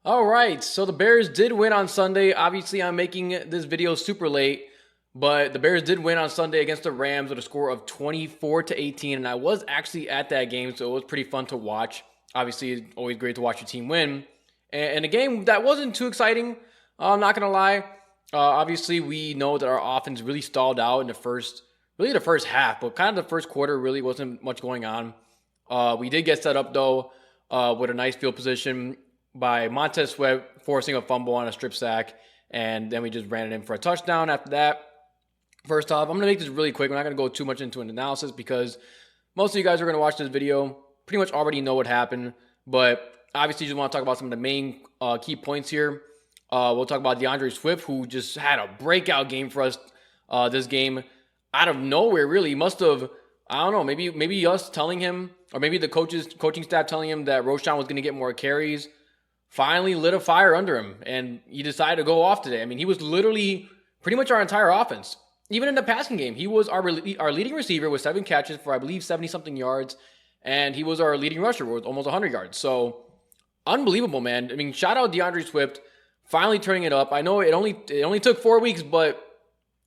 All right, so the Bears did win on Sunday. Obviously, I'm making this video super late, but the Bears did win on Sunday against the Rams with a score of 24-18, and I was actually at that game, so it was pretty fun to watch. Obviously, it's always great to watch your team win. And a game that wasn't too exciting, I'm not going to lie. Obviously, we know that our offense really stalled out in the first half, but kind of the first quarter really wasn't much going on. We did get set up, though, with a nice field position by Montez Sweat forcing a fumble on a strip sack, and then we just ran it in for a touchdown after that. First off, I'm going to make this really quick. We're not going to go too much into an analysis because most of you guys are going to watch this video pretty much already know what happened, but obviously just want to talk about some of the main key points here. We'll talk about DeAndre Swift, who just had a breakout game for us this game. Out of nowhere, really. Must have, I don't know, maybe us telling him, or maybe the coaching staff telling him that Roschon was going to get more carries, finally lit a fire under him, and he decided to go off today. I mean, he was literally pretty much our entire offense. Even in the passing game, he was our leading receiver with 7 catches for, I believe, 70-something yards, and he was our leading rusher with almost 100 yards. So, unbelievable, man. I mean, shout out DeAndre Swift, finally turning it up. I know it only took 4 weeks, but,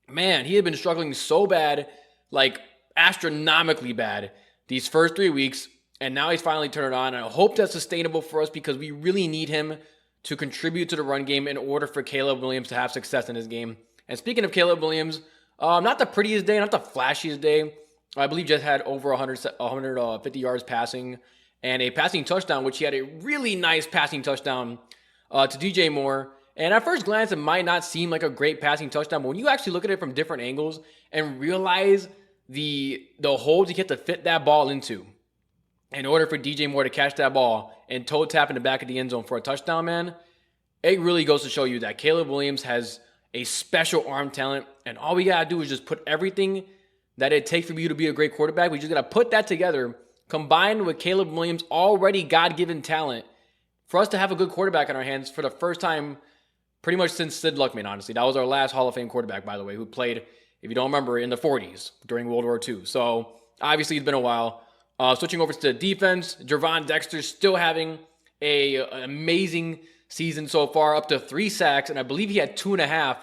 man, he had been struggling so bad, like astronomically bad, these first 3 weeks. And now he's finally turned it on. And I hope that's sustainable for us because we really need him to contribute to the run game in order for Caleb Williams to have success in his game. And speaking of Caleb Williams, not the prettiest day, not the flashiest day. I believe just had over 150 yards passing and a passing touchdown, which he had a really nice passing touchdown to DJ Moore. And at first glance, it might not seem like a great passing touchdown, but when you actually look at it from different angles and realize the holes you get to fit that ball into, in order for DJ Moore to catch that ball and toe tap in the back of the end zone for a touchdown, man, it really goes to show you that Caleb Williams has a special arm talent, and all we got to do is just put everything that it takes for you to be a great quarterback. We just got to put that together, combined with Caleb Williams' already God-given talent, for us to have a good quarterback in our hands for the first time pretty much since Sid Luckman, honestly. That was our last Hall of Fame quarterback, by the way, who played, if you don't remember, in the 40s during World War II. So, obviously, it's been a while. Switching over to the defense, Gervon Dexter still having an amazing season so far, up to 3 sacks, and I believe he had 2.5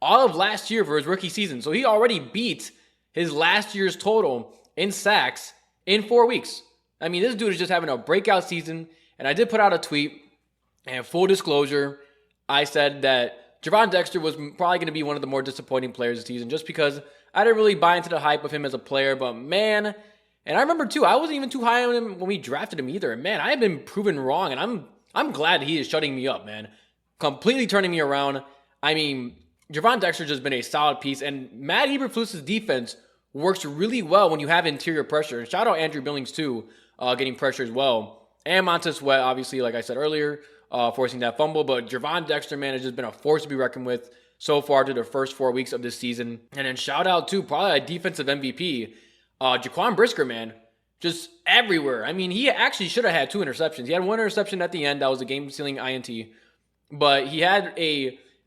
all of last year for his rookie season. So he already beat his last year's total in sacks in 4 weeks. I mean, this dude is just having a breakout season, and I did put out a tweet, and full disclosure, I said that Gervon Dexter was probably going to be one of the more disappointing players this season just because I didn't really buy into the hype of him as a player, but man. And I remember, too, I wasn't even too high on him when we drafted him either. Man, I have been proven wrong, and I'm glad he is shutting me up, man. Completely turning me around. I mean, Gervon Dexter's just been a solid piece, and Matt Eberflus's defense works really well when you have interior pressure. And shout out Andrew Billings, too, getting pressure as well. And Montez Sweat, obviously, like I said earlier, forcing that fumble. But Gervon Dexter, man, has just been a force to be reckoned with so far through the first 4 weeks of this season. And then shout out, too, probably a defensive MVP, Jaquan Brisker, man, just everywhere. I mean, he actually should have had 2 interceptions. He had 1 interception at the end. That was a game-sealing INT. But he had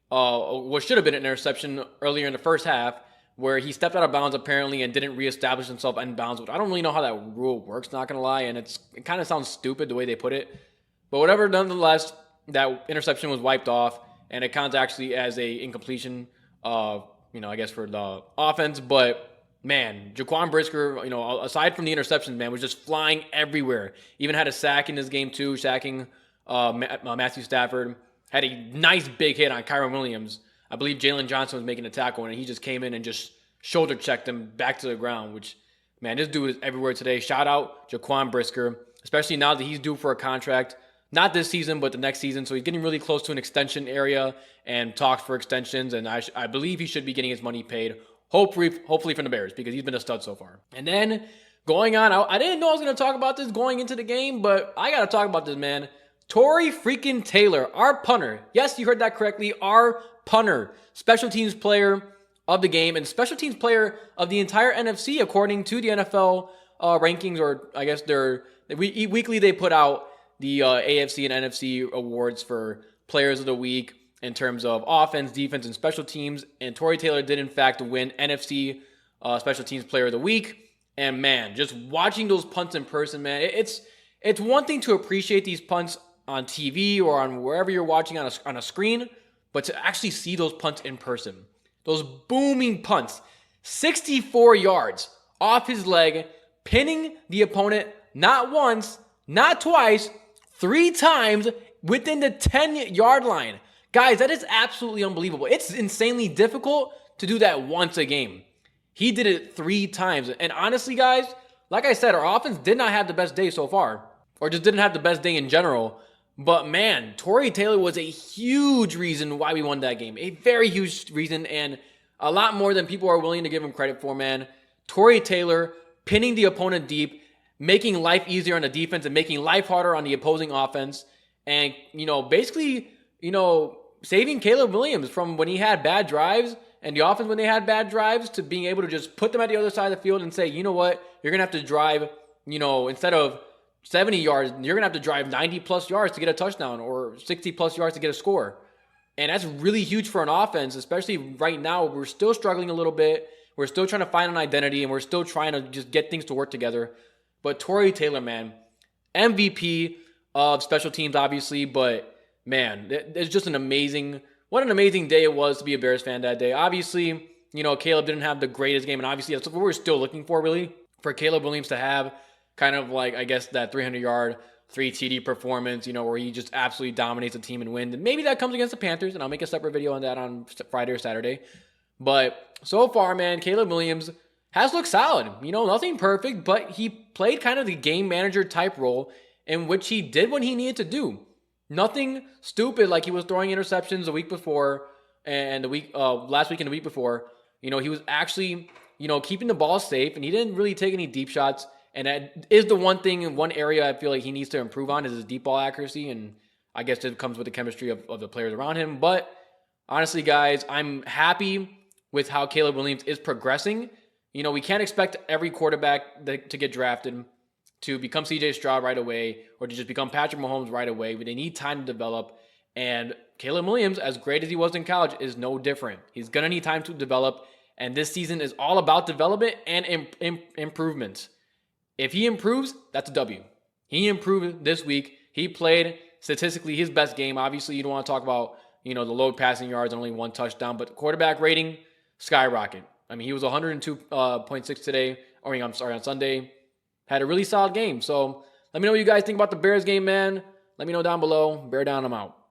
what should have been an interception earlier in the first half where he stepped out of bounds apparently and didn't reestablish himself in bounds, which I don't really know how that rule works, not going to lie. And it kind of sounds stupid the way they put it. But whatever, nonetheless, that interception was wiped off, and it counts actually as a incompletion, I guess for the offense. But man, Jaquan Brisker, aside from the interceptions, man, was just flying everywhere. Even had a sack in this game, too, sacking Matthew Stafford. Had a nice big hit on Kyron Williams. I believe Jalen Johnson was making a tackle, and he just came in and just shoulder checked him back to the ground, which, man, this dude is everywhere today. Shout out Jaquan Brisker, especially now that he's due for a contract. Not this season, but the next season. So he's getting really close to an extension area and talks for extensions, and I believe he should be getting his money paid. Hopefully from the Bears, because he's been a stud so far. And then going on, I didn't know I was going to talk about this going into the game, but I got to talk about this, man. Tory freaking Taylor, our punter. Yes, you heard that correctly. Our punter. Special teams player of the game and special teams player of the entire NFC, according to the NFL rankings, or I guess weekly they put out the AFC and NFC awards for players of the week in terms of offense, defense, and special teams. And Tory Taylor did, in fact, win NFC Special Teams Player of the Week. And, man, just watching those punts in person, man, it's one thing to appreciate these punts on TV or on wherever you're watching on a screen, but to actually see those punts in person. Those booming punts, 64 yards off his leg, pinning the opponent not once, not twice, 3 times within the 10-yard line. Guys, that is absolutely unbelievable. It's insanely difficult to do that once a game. He did it 3 times. And honestly, guys, like I said, our offense did not have the best day so far, or just didn't have the best day in general. But man, Torrey Taylor was a huge reason why we won that game. A very huge reason, and a lot more than people are willing to give him credit for, man. Torrey Taylor pinning the opponent deep, making life easier on the defense and making life harder on the opposing offense. And, basically, saving Caleb Williams from when he had bad drives and the offense when they had bad drives to being able to just put them at the other side of the field and say, you know what, you're going to have to drive, instead of 70 yards, you're going to have to drive 90 plus yards to get a touchdown or 60 plus yards to get a score. And that's really huge for an offense, especially right now. We're still struggling a little bit. We're still trying to find an identity, and we're still trying to just get things to work together. But Torrey Taylor, man, MVP of special teams, obviously, but man, it's just what an amazing day it was to be a Bears fan that day. Obviously, Caleb didn't have the greatest game, and obviously that's what we're still looking for, really, for Caleb Williams to have kind of like, I guess, that 300-yard, 3 TD performance, where he just absolutely dominates the team and wins. And maybe that comes against the Panthers, and I'll make a separate video on that on Friday or Saturday. But so far, man, Caleb Williams has looked solid. Nothing perfect, but he played kind of the game manager type role in which he did what he needed to do. Nothing stupid like he was throwing interceptions the week before and last week and the week before. He was actually, keeping the ball safe, and he didn't really take any deep shots. And that is the one area I feel like he needs to improve on is his deep ball accuracy. And I guess it comes with the chemistry of the players around him. But honestly, guys, I'm happy with how Caleb Williams is progressing. We can't expect every quarterback to get drafted to become CJ Stroud right away or to just become Patrick Mahomes right away. But they need time to develop. And Caleb Williams, as great as he was in college, is no different. He's going to need time to develop. And this season is all about development and improvements. If he improves, that's a W. He improved this week. He played statistically his best game. Obviously, you don't want to talk about, the low passing yards and only 1 touchdown, but quarterback rating, skyrocket. I mean, he was 102.6 today. On Sunday. Had a really solid game. So let me know what you guys think about the Bears game, man. Let me know down below. Bear down, I'm out.